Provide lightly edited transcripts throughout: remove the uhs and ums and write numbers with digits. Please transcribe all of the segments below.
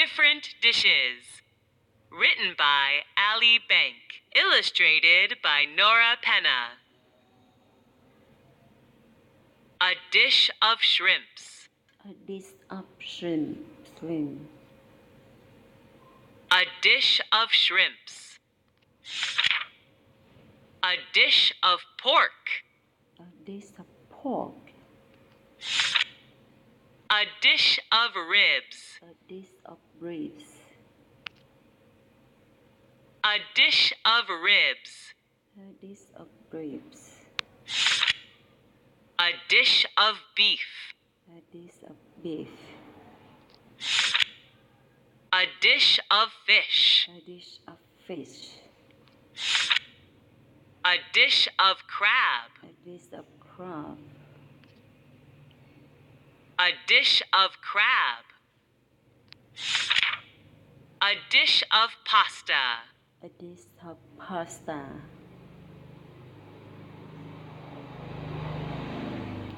different dishes. Written by Ali Bank. Illustrated by Nora Penna. A dish of shrimps. A dish of shrimp. A dish of shrimps. A dish of pork. A dish of pork. A dish of ribs. A dish of ribs. A dish of ribs. A dish of ribs. A dish of beef. A dish of beef. A dish of fish. A dish of fish. A dish of crab. A dish of crab. A dish of crab. A dish of pasta. A dish of pasta.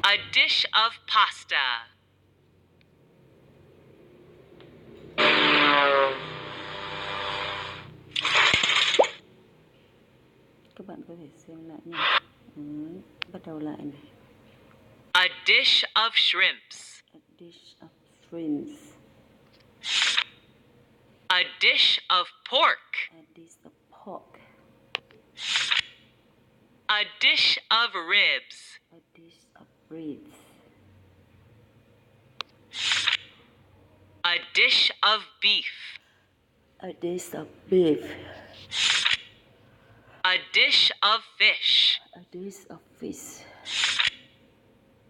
A dish of pasta. Các bạn có thể xem lại nha. Bắt đầu lại này. A dish of shrimps. A dish of shrimps. A dish of pork. A dish of pork. A dish of ribs. A dish of ribs. A dish of beef. A dish of beef. A dish of fish. A dish of fish.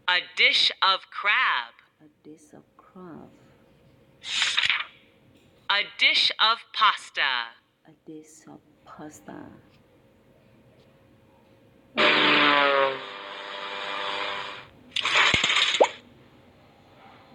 A dish of crab. A dish of crab. A dish of pasta. A dish of pasta.